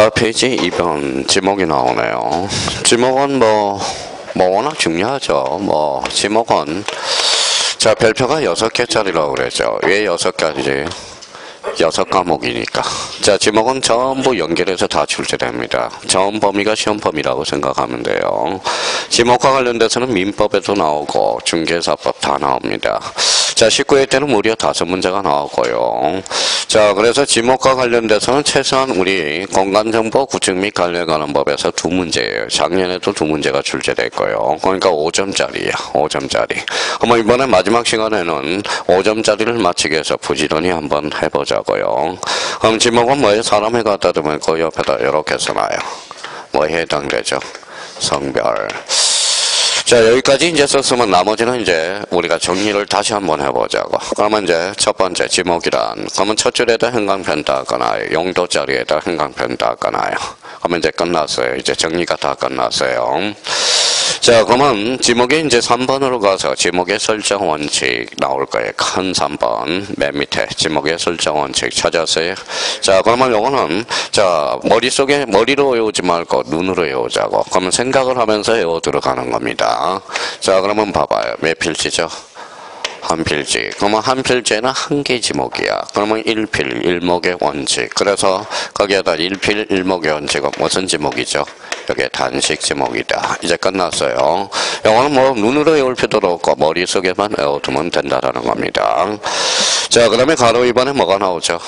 자, 페이지 2번 지목이 나오네요. 지목은 뭐 워낙 중요하죠. 지목은 자, 별표가 6개짜리라고 그랬죠. 왜 6가지? 6과목이니까. 자, 지목은 전부 연결해서 다 출제됩니다. 전 범위가 시험 범위라고 생각하면 돼요. 지목과 관련돼서는 민법에도 나오고 중개사법 다 나옵니다. 자, 19회 때는 무려 5문제가 나오고요. 자, 그래서 지목과 관련돼서는 최소한 우리 공간정보 구축 및 관련 관한 법에서 2문제예요. 작년에도 2문제가 출제됐고요. 그러니까 5점짜리야. 5점짜리. 그럼 이번에 마지막 시간에는 5점짜리를 맞추기 위해서 부지런히 한번 해보자고요. 그럼 지목은 뭐예요? 사람을 갖다 두면 그 옆에다 이렇게 써놔요. 뭐에 해당되죠? 성별. 자, 여기까지 이제 썼으면 나머지는 이제 우리가 정리를 다시 한번 해보자고. 그러면 이제 첫 번째 지목이란, 그러면 첫 줄에다 형광펜 닦아놔요. 용도자리에다 형광펜 닦아놔요. 그러면 이제 끝났어요. 이제 정리가 다 끝났어요. 자, 그러면 지목에 이제 3번으로 가서 지목의 설정 원칙 나올 거예요. 큰 3번 맨 밑에 지목의 설정 원칙 찾았어요. 자, 그러면 요거는 자, 머리로 외우지 말고 눈으로 외우자고. 그러면 생각을 하면서 외워 들어가는 겁니다. 자, 그러면 봐봐요. 몇 필지죠? 한 필지. 그러면 한 필지에는 한 개 지목이야. 그러면 1필, 일목의 원칙. 그래서 거기에다 1필, 일목의 원칙은 무슨 지목이죠? 여기 단식 지목이다. 이제 끝났어요. 이거는 뭐 눈으로 외울 필요도 없고 머릿속에만 외워두면 된다라는 겁니다. 자, 그 다음에 가로 2번에 뭐가 나오죠?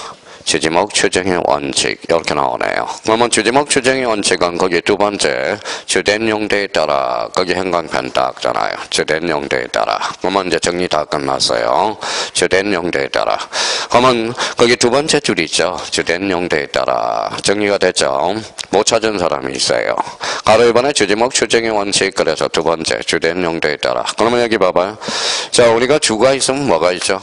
주지목 추정의 원칙 이렇게 나오네요. 그러면 주지목 추정의 원칙은 거기 두 번째 주된 용도에 따라 거기 형광펜 닦잖아요. 주된 용도에 따라. 그러면 이제 정리 다 끝났어요. 주된 용도에 따라. 그러면 거기 두 번째 줄 있죠. 주된 용도에 따라. 정리가 됐죠. 못 찾은 사람이 있어요. 가로 2번에 주지목 추정의 원칙. 그래서 두 번째 주된 용도에 따라. 그러면 여기 봐봐요. 자, 우리가 주가 있으면 뭐가 있죠?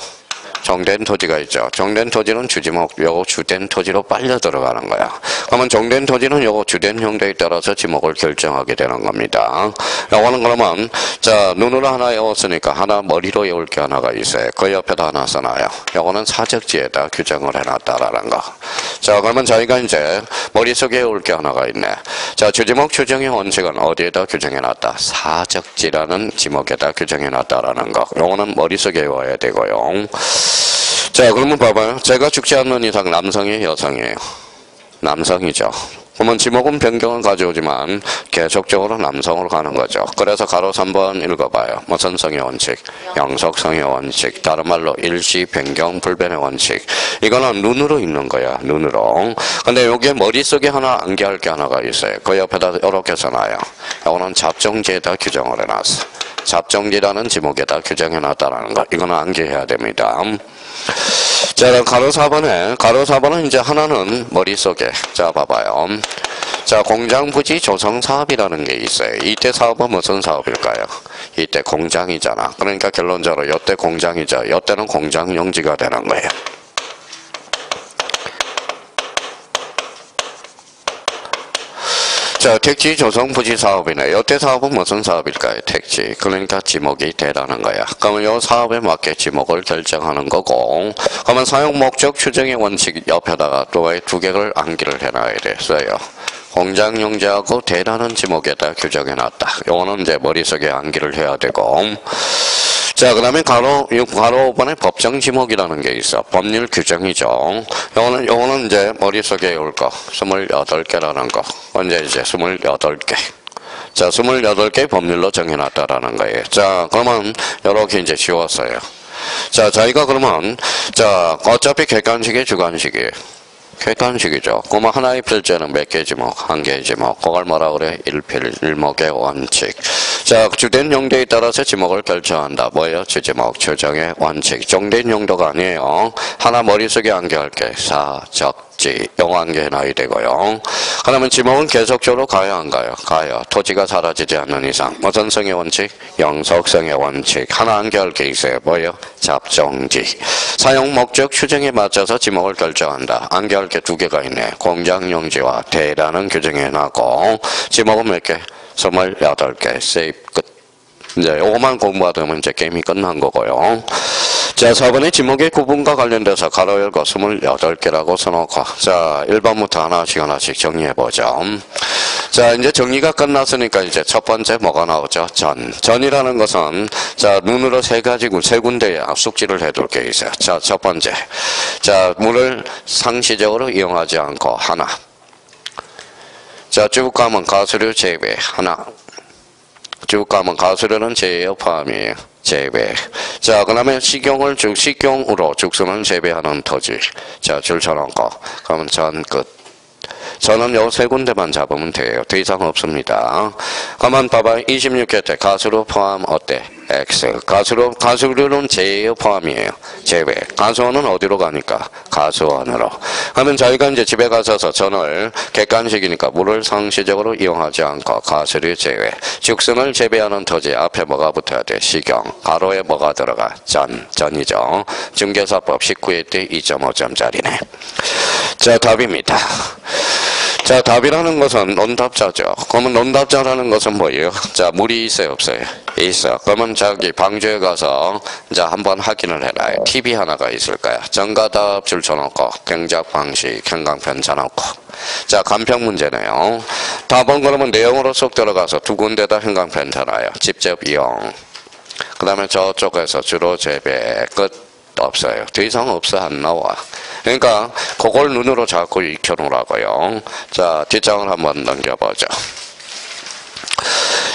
정된 토지가 있죠. 정된 토지는 주지목, 요거 주된 토지로 빨려 들어가는 거야. 그러면 정된 토지는 요거 주된 형태에 따라서 지목을 결정하게 되는 겁니다. 요거는 그러면 자, 눈으로 하나 외웠으니까 하나 머리로 외울 게 하나가 있어요. 그 옆에다 하나 써놔요. 요거는 사적지에다 규정을 해놨다라는 거. 자, 그러면 저희가 이제 머릿속에 외울 게 하나가 있네. 자, 주지목 추정의 원칙은 어디에다 규정해놨다? 사적지라는 지목에다 규정해놨다라는 거. 요거는 머릿속에 외워야 되고요. 자, 그러면 봐봐요. 제가 죽지 않는 이상 남성이에요, 여성이에요? 남성이죠. 그러면 지목은 변경을 가져오지만 계속적으로 남성으로 가는 거죠. 그래서 가로 3번 읽어봐요. 무슨 성의 원칙? 영속성의 원칙. 다른 말로 일시 변경 불변의 원칙. 이거는 눈으로 읽는 거야. 눈으로. 근데 여기에 머릿속에 하나 암기할 게 하나가 있어요. 그 옆에다 이렇게 써놔요. 이거는 잡종지에다 규정을 해놨어. 잡종지라는 지목에다 규정해놨다라는 거. 이거는 암기해야 됩니다. 자, 가로 4번은 이제 하나는 머릿속에. 자, 봐봐요. 자, 공장부지 조성사업이라는 게 있어요. 이때 사업은 무슨 사업일까요? 이때 공장이잖아. 그러니까 결론적으로 이때 공장이죠. 이때는 공장용지가 되는 거예요. 자, 택지 조성 부지 사업이네. 이때 사업은 무슨 사업일까요? 택지. 그러니까 지목이 되라는 거야. 그러면 이 사업에 맞게 지목을 결정하는 거고. 그러면 사용 목적 추정의 원칙 옆에다가 또 두 개를 암기를 해놔야 됐어요. 공장용지하고 대라는 지목에다 규정해놨다. 요거는 이제 머릿속에 암기를 해야 되고. 자, 그 다음에 가로 5번에 법정 지목이라는 게 있어. 법률 규정이죠. 요거는 이제 머릿속에 외울 거. 28개라는 거. 언제 이제 28개. 자, 28개 법률로 정해놨다라는 거예요. 자, 그러면 요렇게 이제 지웠어요. 자, 저희가 그러면, 자, 어차피 객관식이 주관식이에요. 객관식이죠. 그러면 하나의 필지는 몇 개 지목? 한 개 지목. 그걸 뭐라 그래? 일필, 일목의 원칙. 자, 주된 용도에 따라서 지목을 결정한다. 뭐예요? 주지목, 추정의 원칙. 정된 용도가 아니에요. 하나 머릿속에 암기할게. 사적지. 요거 암기해놔야 되고요. 그러면 지목은 계속적으로 가요, 안 가요? 가요. 토지가 사라지지 않는 이상. 무슨 성의 원칙? 영속성의 원칙. 하나 암기할 게 있어요. 뭐예요? 잡종지. 사용 목적 추정에 맞춰서 지목을 결정한다. 암기할 게 두 개가 있네. 공장용지와 대라는 규정해놨고, 지목은 몇 개? 28개. 세이프 끝. 이제 요거만 공부하면 이제 게임이 끝난 거고요. 자, 4번의 지목의 구분과 관련돼서 가로 열고 28개라고 써놓고, 자, 1번부터 하나씩 정리해보죠. 자, 이제 정리가 끝났으니까 이제 첫 번째 뭐가 나오죠? 전이라는 것은, 자, 눈으로 세 군데에 숙지를 해둘 게 있어요. 자, 첫 번째. 자, 물을 상시적으로 이용하지 않고, 하나. 자, 쭉 가면 가수류 재배, 하나. 쭉 가면 가수류는 재해의 포함이에요. 재배. 자, 그 다음에 식용으로 죽순을 재배하는 토지. 자, 줄 쳐놓고. 그러면 전 끝. 저는 요 세 군데만 잡으면 돼요. 더 이상 없습니다. 그러면 봐봐. 26개 가수로 포함 어때? X. 가수류는 재해의 포함이에요. 재배. 가수원은 어디로 가니까? 가수원으로. 그러면 저희가 이제 집에 가셔서 전을 객관식이니까 물을 상시적으로 이용하지 않고 가수류 재배. 죽순을 재배하는 토지 앞에 뭐가 붙어야 돼? 식용. 가로에 뭐가 들어가? 전이죠. 중개사법 19회 때 2.5점짜리네. 자, 답입니다. 자, 답이라는 것은 논답자죠. 그러면 논답자라는 것은 뭐예요? 자, 물이 있어요, 없어요? 있어. 그러면 저기 방주에 가서 이제 한번 확인을 해라. 팁이 하나가 있을 거야. 정가답 줄 쳐놓고 경작 방식 형광펜 쳐놓고. 자, 간평 문제네요. 답은 그러면 내용으로 쏙 들어가서 두 군데다 형광펜 쳐놔요. 직접 이용. 그 다음에 저쪽에서 주로 재배 끝. 없어요. 더 이상 없어. 안 나와. 그러니까 그걸 눈으로 자꾸 익혀놓으라고요. 자, 뒷장을 한번 넘겨보죠.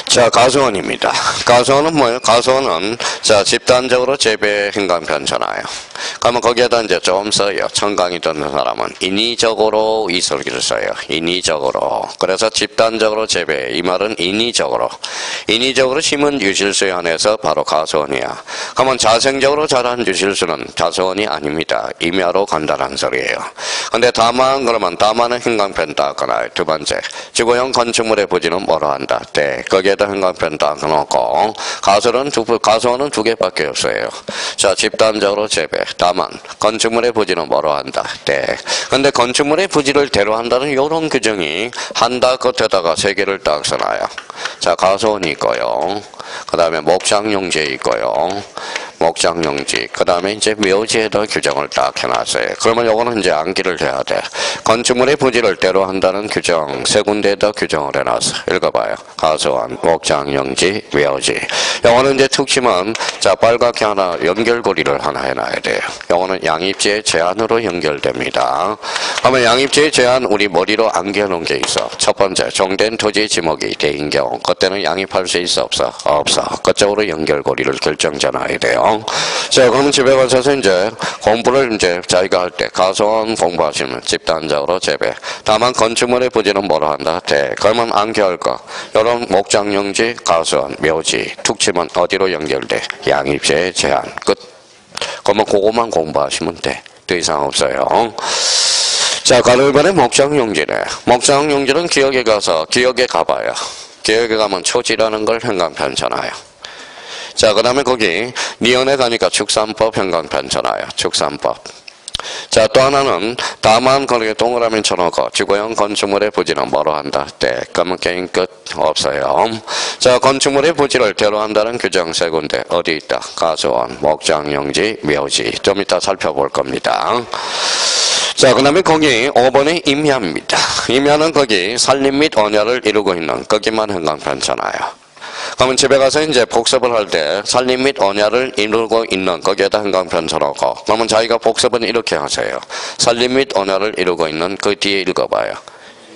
자, 가수원입니다. 가수원은 뭐예요? 가수원은 자, 집단적으로 재배 행간편잖아요. 그러면 거기에다 이제 좀 써요. 청강이 듣는 사람은 인위적으로 이 설기를 써요. 인위적으로. 그래서 집단적으로 재배. 이 말은 인위적으로 심은 유실수에 한해서 바로 가수원이야. 그러면 자생적으로 자란 유실수는 가수원이 아닙니다. 임야로 간다는 소리예요. 근데 다만은 행간편 닦아놔요. 두 번째. 지구형 건축물의 부지는 뭐로 한다? 네. 거기에다 형광펜 딱 넣고 가수원은 두 개밖에 없어요. 자, 집단적으로 재배. 다만 건축물의 부지는 뭐로 한다? 네. 근데 건축물의 부지를 대로한다는 이런 규정이 한다 끝에다가 세 개를 딱 써놔요. 자, 가수원이 있고요. 그 다음에 목장용지 있고요. 목장용지. 그 다음에 이제 묘지에다 규정을 딱 해놨어요. 그러면 요거는 이제 암기를 해야 돼. 건축물의 부지를 대로한다는 규정 세 군데에다 규정을 해놨어. 읽어봐요. 가수원, 목장용지, 묘지. 요거는 이제 특징은 자, 빨갛게 하나 연결고리를 하나 해놔야 돼요. 요거는 양입지의 제한으로 연결됩니다. 그러면 양입지의 제한 우리 머리로 암기해놓은 게 있어. 첫 번째, 종된 토지 지목이 대인 경우 그때는 양입할 수 있어 없어? 없어. 그쪽으로 연결고리를 결정져놔야 돼요. 자, 그러면 집에 가셔서 이제 공부를 이제 자기가 할 때 가수원 공부하시면 집단적으로 재배. 다만 건축물의 부지는 뭐로 한다? 대. 그러면 암기할 거. 이런 목장용지, 가수원, 묘지, 툭치면 어디로 연결돼? 양입지의 제한. 끝. 그러면 그거만 공부하시면 돼. 더 이상 없어요. 자, 가로일반의 목장용지네. 목장용지는 기역에 가봐요. 기역에 가면 초지라는 걸 형광편잖아요. 자, 그 다음에 거기 니은에 가니까 축산법 형광편잖아요. 축산법. 자, 또 하나는 다만 거기에 동그라미 쳐놓고 지구형 건축물의 부지는 뭐로 한다? 네. 그러면 게임 끝. 없어요. 자, 건축물의 부지를 대로한다는 규정 세 군데 어디 있다? 가수원, 목장용지, 묘지. 좀 이따 살펴볼 겁니다. 자, 그 다음에 거기 5번의 임야입니다. 임야는 거기 산림 및 언야를 이루고 있는 거기만 형광편잖아요. 그러면 집에 가서 이제 복습을 할 때 산림 및 언야를 이루고 있는 거기에다 형광펜 쳐놓고 그러면 자기가 복습은 이렇게 하세요. 산림 및 언야를 이루고 있는 그 뒤에 읽어봐요.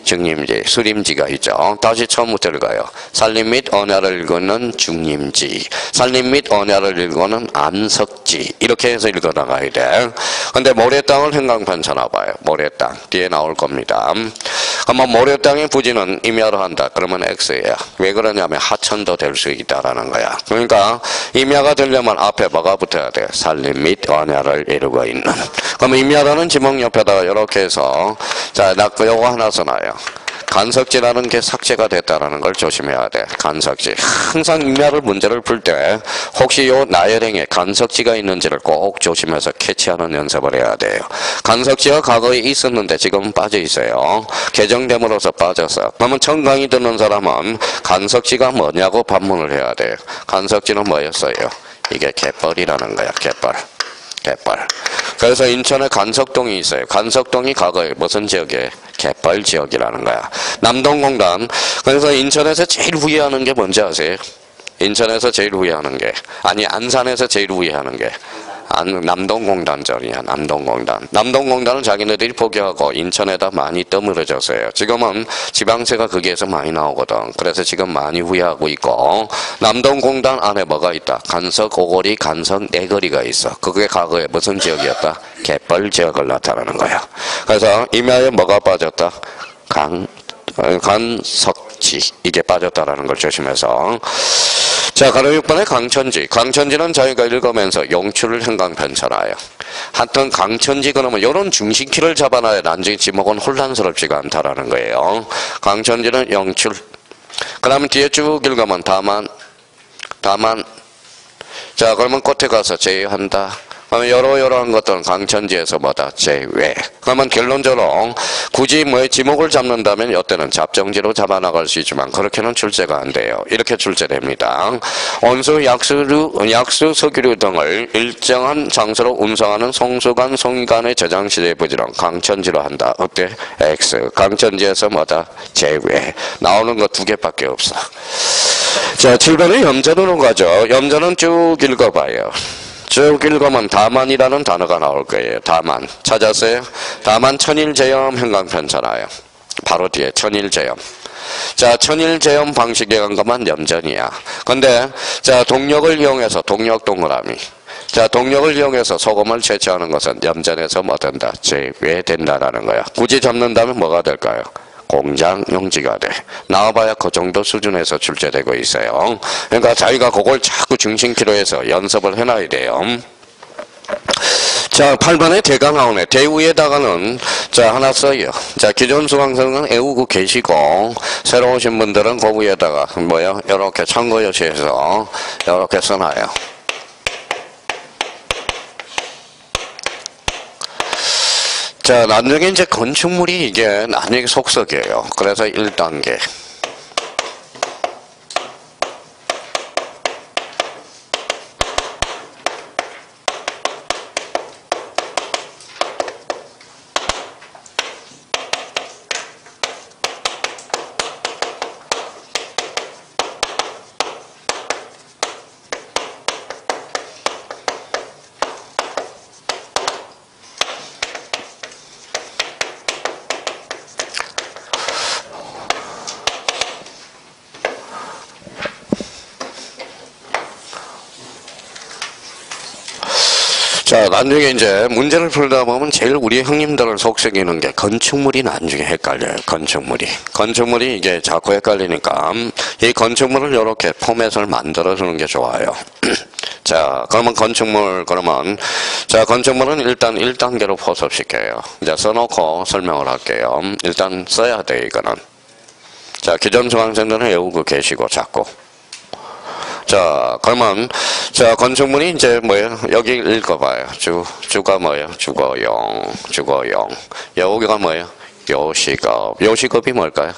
중림지, 수림지가 있죠. 다시 처음부터 읽어요. 산림 및 언야를 읽고는 중림지, 산림 및 언야를 읽고는 안석지. 이렇게 해서 읽어나가야 돼. 근데 모래땅을 형광펜 쳐놔봐요. 모래땅 뒤에 나올 겁니다. 그러면 모래땅의 부지는 임야로 한다. 그러면 X예요. 왜 그러냐면 하천도 될 수 있다라는 거야. 그러니까 임야가 되려면 앞에 뭐가 붙어야 돼? 산림 및 언야를 이루고 있는. 그러면 임야라는 지목 옆에다가 이렇게 해서 자, 요거 하나 써놔요. 간석지라는 게 삭제가 됐다라는 걸 조심해야 돼. 간석지. 항상 임야를 문제를 풀 때 혹시 요 나열행에 간석지가 있는지를 꼭 조심해서 캐치하는 연습을 해야 돼요. 간석지가 과거에 있었는데 지금 빠져 있어요. 개정됨으로써 빠졌어. 그러면 처음 강의 듣는 사람은 간석지가 뭐냐고 반문을 해야 돼요. 간석지는 뭐였어요? 이게 갯벌이라는 거야. 갯벌. 갯벌. 그래서 인천에 간석동이 있어요. 간석동이 과거에 무슨 지역이에요? 갯벌 지역이라는 거야. 남동공단. 그래서 인천에서 제일 후회하는 게 뭔지 아세요? 인천에서 제일 후회하는 게, 아니 안산에서 제일 후회하는 게 남동공단전이야. 남동공단. 남동공단은 자기네들이 포기하고 인천에다 많이 떠물어졌어요. 지금은 지방세가 거기에서 많이 나오거든. 그래서 지금 많이 후회하고 있고, 남동공단 안에 뭐가 있다? 간석 오거리, 간석 내거리가 있어. 그게 과거에 무슨 지역이었다? 갯벌 지역을 나타내는 거야. 그래서 임야에 뭐가 빠졌다? 간석지. 이게 빠졌다라는 걸 조심해서. 자, 가로 6번에 강천지. 강천지는 저희가 읽으면서 용출을 행강편차라요. 하여튼 강천지 그러면 이런 중심키를 잡아놔야 나중에 지목은 혼란스럽지가 않다라는 거예요. 강천지는 용출. 그 다음에 뒤에 쭉 읽으면 다만. 자, 그러면 끝에 가서 제외한다. 그러면 여러한 것들은 강천지에서 뭐다? 제외. 그러면 결론적으로 굳이 뭐 지목을 잡는다면 이때는 잡정지로 잡아나갈 수 있지만 그렇게는 출제가 안 돼요. 이렇게 출제됩니다. 온수, 약수, 석유류 등을 일정한 장소로 운송하는 송수관, 송이관의 저장시대 부지는 강천지로 한다. 어때? X. 강천지에서 뭐다? 제외. 나오는 거 두 개밖에 없어. 자, 7번에 염전으로 가죠. 염전은 쭉 읽어봐요. 쭉 읽으면 다만이라는 단어가 나올 거예요. 다만. 찾았어요? 다만 천일제염 행강편차라요. 바로 뒤에 천일제염. 자, 천일제염 방식에 간 것만 염전이야. 근데, 자, 동력을 이용해서, 동력 동그라미. 자, 동력을 이용해서 소금을 채취하는 것은 염전에서 뭐 된다? 제외된다라는 거야. 굳이 잡는다면 뭐가 될까요? 공장용지가 돼. 나와봐야 그 정도 수준에서 출제되고 있어요. 그러니까 자기가 그걸 자꾸 중심키로 해서 연습을 해놔야 돼요. 자, 8번에 대가 나오네. 대우에다가는 자 하나 써요. 자, 기존 수강생은 외우고 계시고 새로 오신 분들은 그 위에다가 뭐요? 이렇게 참고요시해서 이렇게 써놔요. 자, 나중에 이제 건축물이 이게 나중에 속석이에요. 그래서 1단계. 자, 나중에 이제 문제를 풀다 보면 제일 우리 형님들을 속삭이는 게 건축물이 나중에 헷갈려요. 건축물이 이게 자꾸 헷갈리니까 이 건축물을 이렇게 포맷을 만들어주는 게 좋아요. 자, 그러면 자, 건축물은 일단 1단계로 포섭시켜요. 이제 써놓고 설명을 할게요. 일단 써야 돼, 이거는. 자, 기존 중학생들은 외우고 계시고 자꾸. 자, 그러면, 자, 건축물이 이제 뭐예요? 여기 읽어봐요. 주가 뭐예요? 주거용. 여기가 뭐예요? 요식업. 요식업이 뭘까요?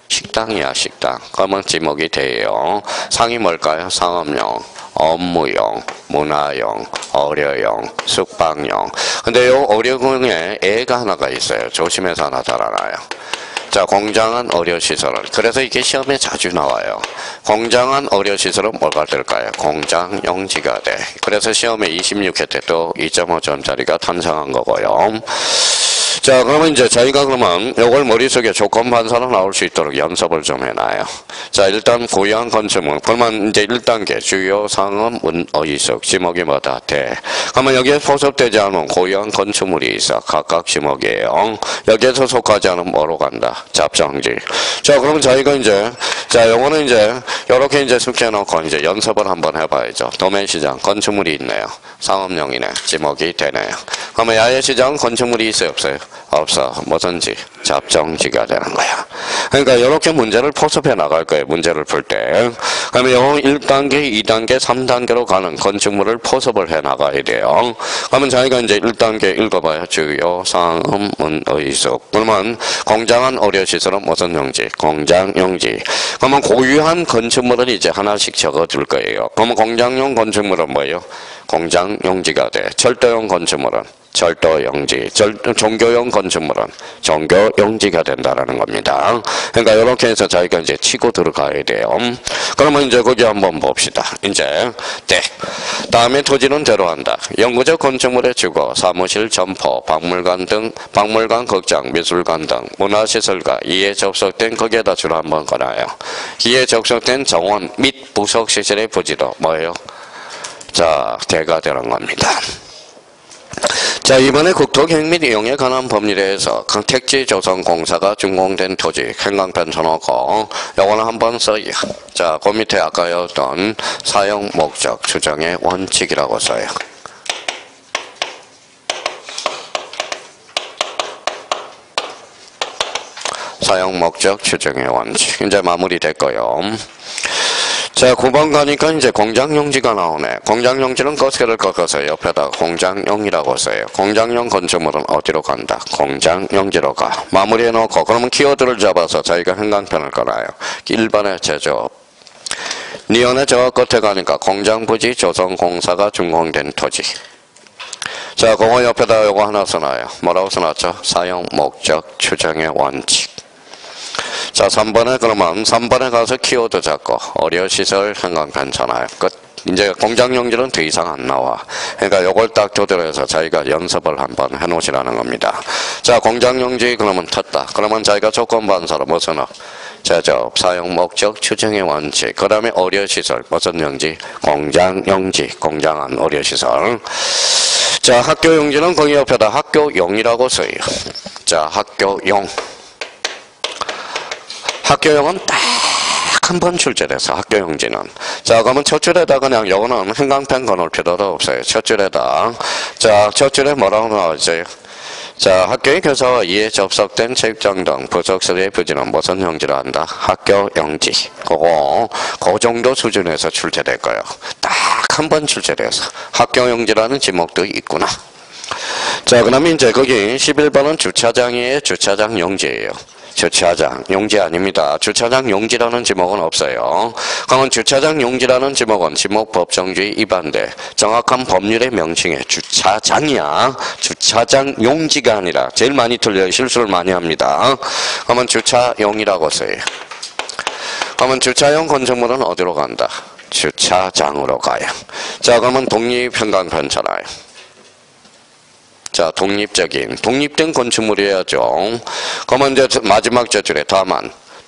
식당이야, 식당. 그러면 지목이 돼요. 상이 뭘까요? 상업용, 업무용, 문화용, 어려용, 숙박용. 근데 요 어려용에 애가 하나가 있어요. 조심해서 하나 달아놔요. 자, 공장안 어려시설은. 그래서 이게 시험에 자주 나와요. 공장안 어려시설은 뭐가 될까요? 공장용지가 돼. 그래서 시험에 26회 때 또 2.5점짜리가 탄생한 거고요. 자, 그러면 이제 저희가 그러면 요걸 머릿속에 조건 반사로 나올 수 있도록 연습을 좀 해놔요. 자, 일단 고유한 건축물. 그러면 이제 1단계 주요 상업 문어휘숙 지목이 뭐다? 대. 그러면 여기에 포섭되지 않은 고유한 건축물이 있어. 각각 지목이에요. 여기에서 속하지 않으면 뭐로 간다? 잡정지. 자, 그러면 저희가 이제 자, 요거는 이제 요렇게 이제 숙제해놓고 이제 연습을 한번 해봐야죠. 도매시장 건축물이 있네요. 상업용이네. 지목이 되네요. 그러면 야외시장 건축물이 있어요? 없어요? 없어. 뭐든지 잡정지가 되는 거야. 그러니까 이렇게 문제를 포섭해 나갈 거예요. 문제를 풀 때. 그러면 요 1단계, 2단계, 3단계로 가는 건축물을 포섭을 해 나가야 돼요. 그러면 저희가 이제 1단계 읽어봐요. 주요 상업문의숙. 그러면 공장안 어려시설은 무슨 용지? 공장용지. 그러면 고유한 건축물을 이제 하나씩 적어줄 거예요. 그러면 공장용 건축물은 뭐예요? 공장 용지가 돼. 철도용 건축물은 철도 용지, 종교용 건축물은 종교 용지가 된다라는 겁니다. 그러니까 이렇게 해서 자기가 이제 치고 들어가야 돼요. 그러면 이제 거기 한번 봅시다. 이제 네. 다음에 토지는 대로한다. 영구적 건축물의 주거, 사무실, 점포, 박물관 등 박물관, 극장, 미술관 등 문화시설과 이에 접속된 거기에다 주로 한번 걸어요. 이에 접속된 정원 및 부속 시설의 부지도 뭐예요? 자, 대가 되는 겁니다. 자, 이번에 국토계획 및 이용에 관한 법률에서 택지조성공사가 준공된 토지 행강편 쳐놓고 요거는 한번 써요. 자, 그 밑에 아까 였던 사용 목적 추정의 원칙이라고 써요. 사용 목적 추정의 원칙. 이제 마무리됐고요. 자, 9번 가니까 이제 공장용지가 나오네. 공장용지는 거스를 꺾어서 옆에다 공장용이라고 써요. 공장용 건축물은 어디로 간다? 공장용지로 가. 마무리해놓고 그러면 키워드를 잡아서 자기가 행강편을 걸어요. 1번의 제조업. 니온의 저 끝에 가니까 공장부지 조성공사가 준공된 토지. 자, 그거 옆에다 요거 하나 써놔요. 뭐라고 써놨죠? 사용 목적 추정의 원칙. 자, 3번에 그러면 3번에 가서 키워드 잡고 어려시설 행강편 전화요. 끝. 이제 공장용지는 더 이상 안 나와. 그러니까 요걸 딱 토대로 해서 자기가 연습을 한번 해놓으시라는 겁니다. 자, 공장용지 그러면 탔다. 그러면 자기가 조건반사로 무슨 제조업, 사용 목적, 추정의 원칙. 그 다음에 어려시설. 무슨 용지? 공장용지. 공장한 어려시설. 자, 학교용지는 거기 옆에다 학교용이라고 써요. 자, 학교용. 학교용은 딱 한 번 출제돼서 학교용지는. 자, 그러면 첫 줄에다 그냥 요거는 행강편 거놓을 필요도 없어요. 첫 줄에다. 자, 첫 줄에 뭐라고 나오지? 자, 학교의 교사와 이에 접속된 책장 등 부속실의 부지는 무슨 용지로 한다? 학교용지. 그거 그 정도 수준에서 출제될 거예요. 딱 한 번 출제돼서 학교용지라는 지목도 있구나. 자, 그러면 이제 거기 11번은 주차장의 주차장 용지예요. 주차장 용지 아닙니다. 주차장 용지라는 지목은 없어요. 그러면 주차장 용지라는 지목은 지목법정주의 위반돼. 정확한 법률의 명칭에 주차장이야. 주차장 용지가 아니라 제일 많이 틀려요. 실수를 많이 합니다. 그러면 주차용이라고 써요. 그러면 주차용 건축물은 어디로 간다? 주차장으로 가요. 자, 그러면 독립행강편잖아요. 자, 독립된 건축물이어야죠. 그러면 이제 마지막 저 줄에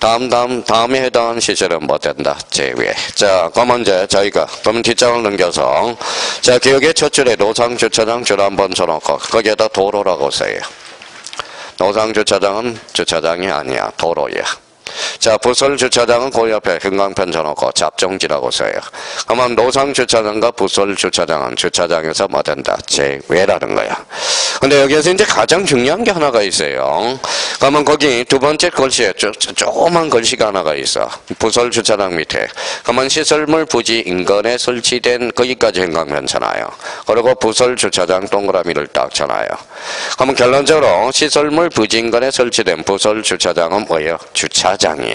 다음에 해당하는 시설은 뭐 된다? 제외. 자, 그러면 이제 저희가, 그러면 뒷장을 넘겨서, 자, 기억의 첫 줄에 노상주차장 줄 한번 쳐놓고, 거기에다 도로라고 써요. 노상주차장은 주차장이 아니야. 도로야. 자, 부설주차장은 그 옆에 행강편 쳐놓고 잡종지라고 써요. 그러면 노상주차장과 부설주차장은 주차장에서 뭐 된다? 제외라는 거야. 근데 여기에서 이제 가장 중요한 게 하나가 있어요. 그러면 거기 두 번째 글씨에 조그만 글씨가 하나가 있어. 부설주차장 밑에. 그러면 시설물 부지 인근에 설치된 거기까지 행강편 쳐놔요. 그리고 부설주차장 동그라미를 딱 쳐놔요. 그러면 결론적으로 시설물 부지 인근에 설치된 부설주차장은 뭐예요? 주차장이야.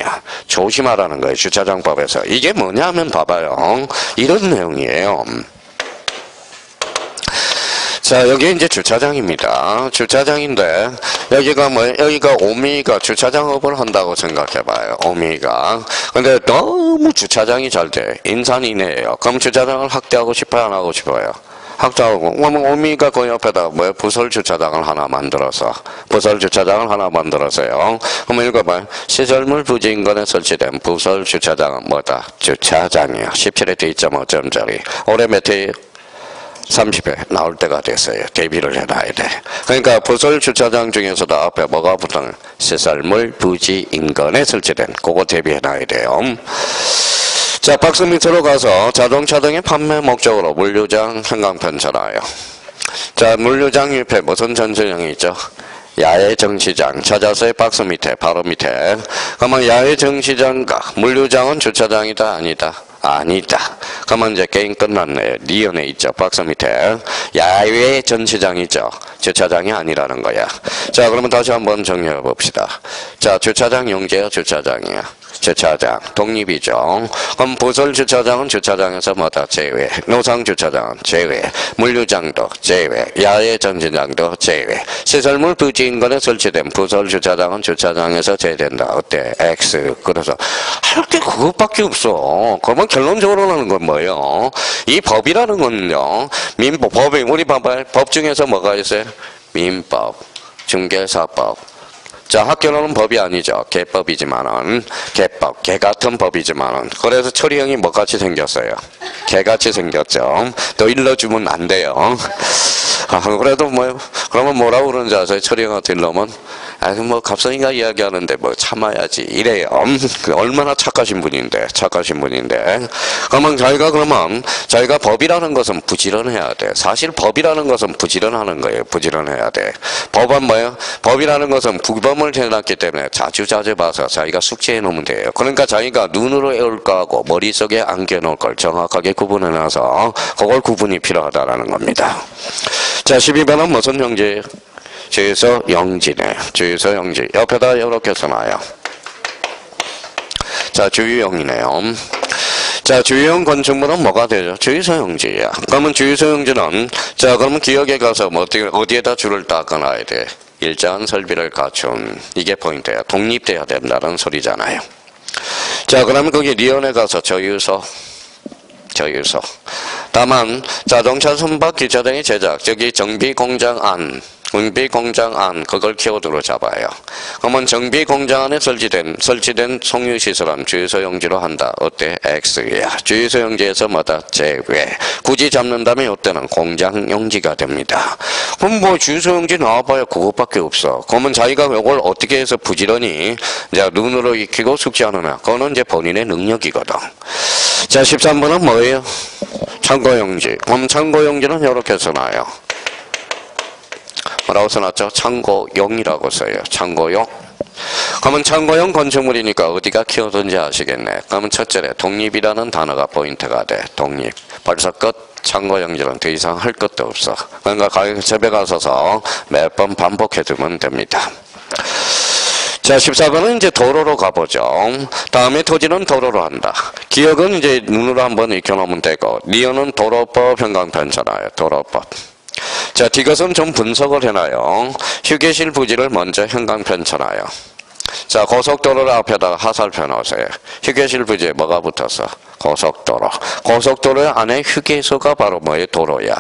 조심하라는 거예요. 주차장법에서. 이게 뭐냐 하면 봐봐요. 이런 내용이에요. 자, 여기 이제 주차장입니다. 주차장인데, 여기가 오미가 주차장업을 한다고 생각해봐요. 오미가. 근데 너무 주차장이 잘 돼. 인산이네예요. 그럼 주차장을 확대하고 싶어요? 안 하고 싶어요? 확대하고. 오미가 그 옆에다 부설주차장을 하나 만들어서요. 그럼 읽어봐요. 시설물 부지 인근에 설치된 부설주차장은 뭐다? 주차장이야. 17에 D.5점짜리. 올해 몇 회예요? 30회 나올 때가 됐어요. 대비를 해놔야 돼. 그러니까 부설주차장 중에서도 앞에 뭐가 붙은 시설물 부지 인근에 설치된 그거 대비해놔야 돼요. 자, 박스 밑으로 가서 자동차 등의 판매 목적으로 물류장 행강편 전화요. 자, 물류장 옆에 무슨 전시장이 있죠? 야외 정시장 찾아서의 박스 밑에 바로 밑에. 그러면 야외 정시장과 물류장은 주차장이다 아니다? 아니다. 그러면 이제 게임 끝났네. 니은에 있죠. 박스 밑에. 야외 전시장이죠. 주차장이 아니라는 거야. 자, 그러면 다시 한번 정리해 봅시다. 자, 주차장 용지야, 주차장이야. 주차장 독립이죠. 그럼 부설 주차장은 주차장에서 뭐다 제외, 노상 주차장은 제외, 물류장도 제외, 야외 정진장도 제외. 시설물 부지인건에 설치된 부설 주차장은 주차장에서 제외된다. 어때? X. 그래서 할 게 그것밖에 없어. 그러면 결론적으로 하는 건 뭐예요? 이 법이라는 건요. 민법 법이 우리 봐봐요. 법 중에서 뭐가 있어요? 민법, 중개사법. 자, 학교로는 법이 아니죠. 개법이지만은, 개법, 개 같은 법이지만은. 그래서 처리형이 뭐같이 생겼어요? 개같이 생겼죠. 더 일러주면 안 돼요. 그래도 뭐, 그러면 뭐라고 그러는지 아세요? 처리형한테 일러면? 뭐, 갑선이가 이야기하는데 뭐 참아야지. 이래요. 얼마나 착하신 분인데. 그러면 자기가 법이라는 것은 부지런해야 돼. 사실 법이라는 것은 부지런하는 거예요. 부지런해야 돼. 법은 뭐예요? 법이라는 것은 부범을 해놨기 때문에 자주자주 봐서 자기가 숙지해 놓으면 돼요. 그러니까 자기가 눈으로 외울 거하고 머릿속에 안겨 놓을 걸 정확하게 구분해놔서 그걸 구분이 필요하다라는 겁니다. 자, 12번은 무슨 형제예요? 주유소 용지네. 주유소 용지. 옆에다 이렇게 써놔요. 자, 주유용이네요. 자, 주유용 건축물은 뭐가 되죠? 주유소 용지야. 그러면 주유소 용지는, 자, 그러면 기업에 가서 뭐 어디에다 줄을 닦아놔야 돼? 일정한 설비를 갖춘. 이게 포인트야. 독립돼야 된다는 소리잖아요. 자, 그러면 거기 리온에 가서 주유소. 다만 자동차 선박 기차등의 제작, 저기 정비공장 안, 그걸 키워드로 잡아요. 그러면 정비공장 안에 설치된 송유시설은 주유소 용지로 한다. 어때? X야. 주유소 용지에서 뭐다? 제외. 굳이 잡는다면 이때는 공장 용지가 됩니다. 그럼 뭐 주유소 용지 나와봐야 그것밖에 없어. 그러면 자기가 이걸 어떻게 해서 부지런히 이제 눈으로 익히고 숙지하느냐. 그거는 이제 본인의 능력이거든. 자, 13번은 뭐예요? 창고용지. 그럼 창고용지는 이렇게 써놔요. 뭐라고 써놨죠? 창고용이라고 써요. 창고용. 그러면 창고용 건축물이니까 어디가 키워든지 아시겠네. 그러면 첫째에 독립이라는 단어가 포인트가 돼. 독립. 벌써 끝. 창고용지는 더 이상 할 것도 없어. 그러니까 집에 가서서 몇 번 반복해두면 됩니다. 자, 14번은 이제 도로로 가보죠. 다음에 토지는 도로로 한다. 기억은 이제 눈으로 한번 익혀놓으면 되고, 리언은 도로법 현강편잖아요. 도로법. 자, 이것은 좀 분석을 해놔요. 휴게실 부지를 먼저 현강편 쳐놔요. 자, 고속도로를 앞에다가 하살표 놓으세요. 휴게실 부지에 뭐가 붙었어? 고속도로. 고속도로 안에 휴게소가 바로 뭐예요? 도로야.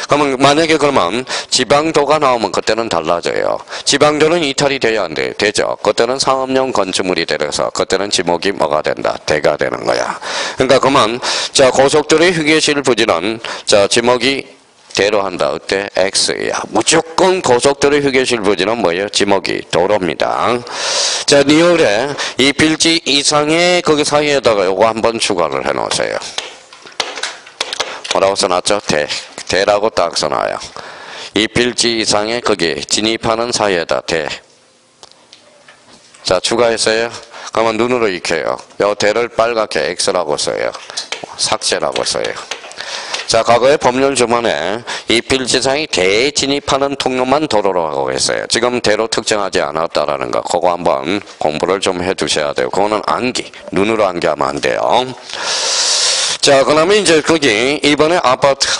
그러면 만약에 그러면 지방도가 나오면 그때는 달라져요. 지방도는 이탈이 돼야 안 돼. 되죠. 그때는 상업용 건축물이 되어서 그때는 지목이 뭐가 된다? 대가 되는 거야. 그러니까 그러면 자, 고속도로의 휴게실 부지는 자, 지목이 대로 한다. 어때? X야. 무조건 고속도로 휴게실 부지는 뭐예요? 지목이 도로입니다. 자, 리얼에 이 필지 이상의 거기 사이에다가 요거 한번 추가를 해 놓으세요. 뭐라고 써놨죠? 대라고 딱 써놔요. 이 필지 이상의 거기 진입하는 사이에다 대. 자, 추가했어요. 그러면 눈으로 익혀요. 요 대를 빨갛게 X라고 써요. 삭제라고 써요. 자, 과거의 법률 주문에 이 필지상이 대진입하는 통로만 도로로 하고 있어요. 지금 대로 특정하지 않았다라는 거, 그거 한번 공부를 좀 해 두셔야 돼요. 그거는 암기, 눈으로 암기하면 안 돼요. 자, 그러면 이제 거기 이번에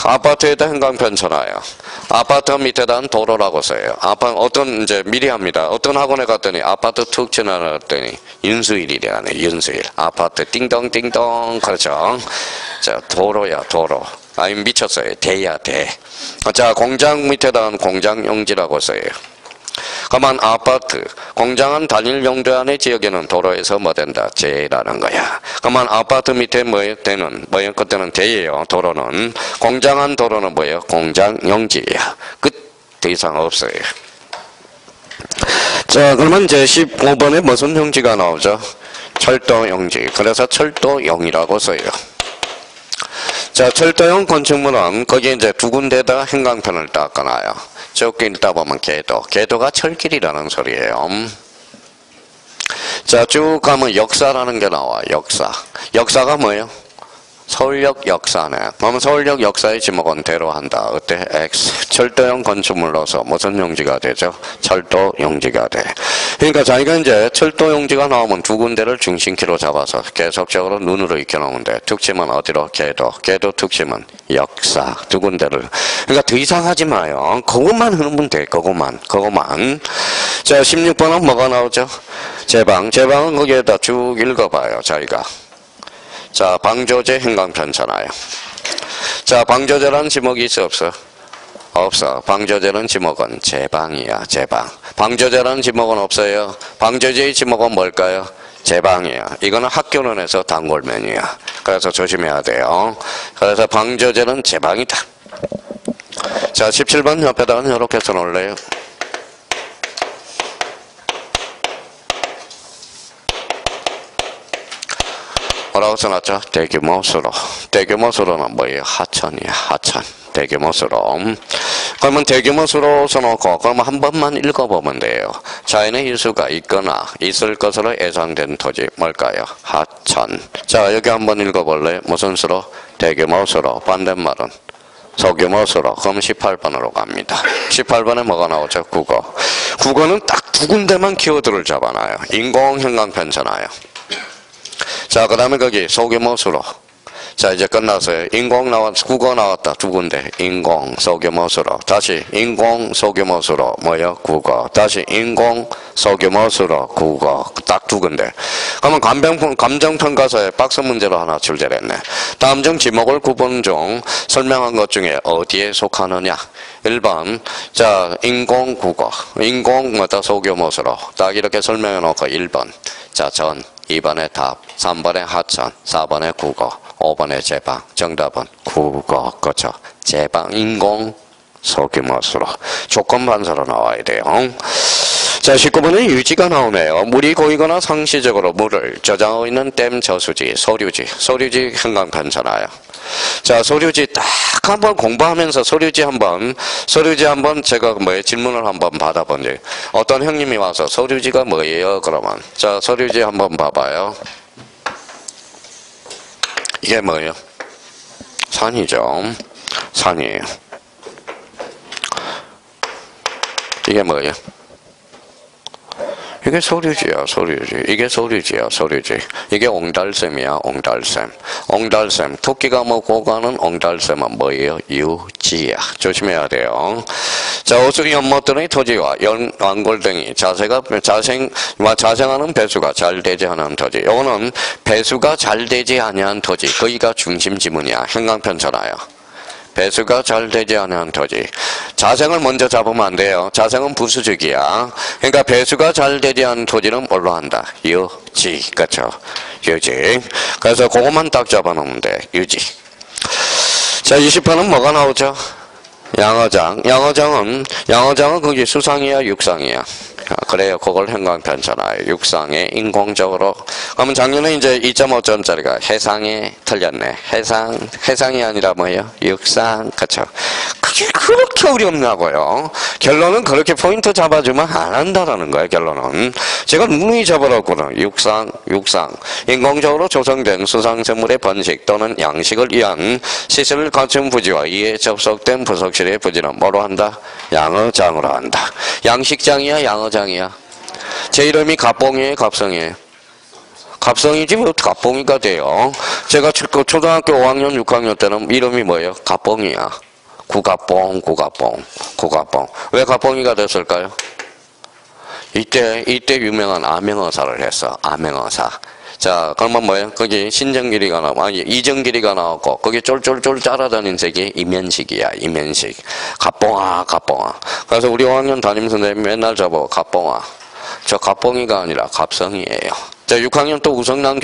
아파트에다 현강편 쳐놔요. 아파트 밑에다 도로라고 써요. 어떤 이제 미리 합니다. 어떤 학원에 갔더니 아파트 툭 지나갔더니 윤수일이라네. 윤수일. 아파트 띵동띵동. 그렇죠. 자, 도로야 도로. 아니 미쳤어요. 대야 대. 자, 공장 밑에다는 공장용지라고 써요. 그러면 아파트, 공장은 단일 용도안의 지역에는 도로에서 뭐 된다? 제라는 거야. 그러면 아파트 밑에 뭐예요? 대는 뭐예요? 그때는 대예요. 도로는. 공장한 도로는 뭐예요? 공장용지야. 끝. 더 이상 없어요. 자, 그러면 이제 15번에 무슨 용지가 나오죠? 철도용지. 그래서 철도용이라고 써요. 자, 철도용 건축물은 거기에 이제 두 군데다가 현강편을 닦아놔요. 쭉 읽다 보면 궤도가 철길이라는 소리예요. 자, 쭉 가면 역사라는 게 나와. 역사가 뭐예요? 서울역 역사네. 그러면 서울역 역사의 지목은 대로 한다. 어때? X. 철도용 건축물로서 무슨 용지가 되죠? 철도 용지가 돼. 그러니까 자기가 이제 철도 용지가 나오면 두 군데를 중심키로 잡아서 계속적으로 눈으로 익혀놓는데 특징은 어디로? 궤도 특징은 역사 두 군데를. 그러니까 더 이상 하지 마요. 그것만 흐르면 돼. 그것만. 자 16번은 뭐가 나오죠? 제방은 거기에다 쭉 읽어봐요. 자기가. 자 방조제 행강편차나요. 자 방조제라는 지목이 있어 없어? 없어. 방조제는 지목은 제방이야. 제방. 방조제라는 지목은 없어요. 방조제의 지목은 뭘까요? 제방이야. 이거는 학교론에서 단골면이야. 그래서 조심해야 돼요. 그래서 방조제는 제방이다. 자 17번 옆에다가 이렇게 써놓을래요. 뭐라고 써놨죠? 대규모수로는 뭐예요? 하천이야. 하천. 대규모수로. 그러면 대규모수로 써놓고 그러면 한 번만 읽어보면 돼요. 자연의 일수가 있거나 있을 것으로 예상된 토지 뭘까요? 하천. 자 여기 한번 읽어볼래요? 무슨 수로? 대규모수로. 반대말은 소규모수로. 그럼 18번으로 갑니다. 18번에 뭐가 나오죠? 국어는 딱 두 군데만 키워드를 잡아놔요. 인공형광편차나요. 자 그 다음에 거기 소규모수로. 자 이제 끝났어요. 국어 나왔다 두 군데. 인공 소규모수로. 다시 인공 소규모수로 뭐요? 국어. 다시 인공 소규모수로 국어. 딱 두 군데. 그러면 감정평가서에 박스 문제로 하나 출제했네. 다음 중 지목을 구분 중 설명한 것 중에 어디에 속하느냐? 1번 자 인공 국어. 인공 뭐다 소규모수로. 딱 이렇게 설명해 놓고 1번 자 전 2번에 답, 3번에 하천, 4번에 국어, 5번에 제방. 정답은 국어. 그렇죠. 제방, 인공, 소규모수로. 조건 반사로 나와야 돼요. 자, 19번에 유지가 나오네요. 물이 고이거나 상시적으로 물을 저장하고 있는 댐 저수지, 소류지 형광편차나요. 자, 소류지 딱 한번 공부하면서 소류지 한번 제가 질문을 한번 받아본 적. 어떤 형님이 와서 소류지가 뭐예요? 그러면. 자, 소류지 한번 봐봐요. 이게 뭐예요? 산이죠. 산이에요. 이게 뭐예요? 이게 소류지야, 이게 소류지야. 이게 옹달샘이야, 옹달샘. 토끼가 먹고 가는 옹달샘은 뭐예요? 유지야. 조심해야 돼요. 자, 오수 연못들의 토지와 연완골 등이 자생하는 배수가 잘 되지 않은 토지. 요거는 배수가 잘 되지 아니한 토지. 거기가 중심 지문이야. 형광편차나요. 배수가 잘 되지 않은 토지. 자생을 먼저 잡으면 안 돼요. 자생은 부수적이야. 그러니까 배수가 잘 되지 않은 토지는 뭘로 한다? 유지. 그렇죠? 유지. 그래서 그것만 딱 잡아놓으면 돼. 유지. 자, 20번은 뭐가 나오죠? 양어장은 거기 수상이야, 육상이야? 그래요. 그걸 형광편차나요. 육상에 인공적으로. 그러면 작년에 이제 2.5점짜리가 해상에 틀렸네. 해상이 아니라 뭐예요? 육상. 그쵸. 그게 그렇게 어렵냐고요. 결론은 그렇게 포인트 잡아주면 안 한다라는 거예요. 결론은. 제가 누누이 잡아놨거든. 육상. 인공적으로 조성된 수상생물의 번식 또는 양식을 위한 시설을 갖춘 부지와 이에 접속된 부속실의 부지는 뭐로 한다? 양어장으로 한다. 양식장이야, 양어장이야? 제 이름이 갑봉이에요, 갑성이에요? 갑성이지 뭐 갑봉이가 돼요. 제가 초등학교 5학년, 6학년 때는 이름이 뭐예요? 갑봉이야. 구갑봉. 왜 갑봉이가 됐을까요? 이때 유명한 암행어사를 했어. 암행어사. 자, 그러면 뭐예요? 거기 신정길이가 이정길이가 나왔고, 거기 쫄쫄쫄 짜라다닌 색이 이면식이야, 이면식. 갑봉아. 그래서 우리 5학년 담임선생님이 맨날 저보고 갑봉아. 저 갑봉이가 아니라 갑성이에요. 자, 6학년 또 우성난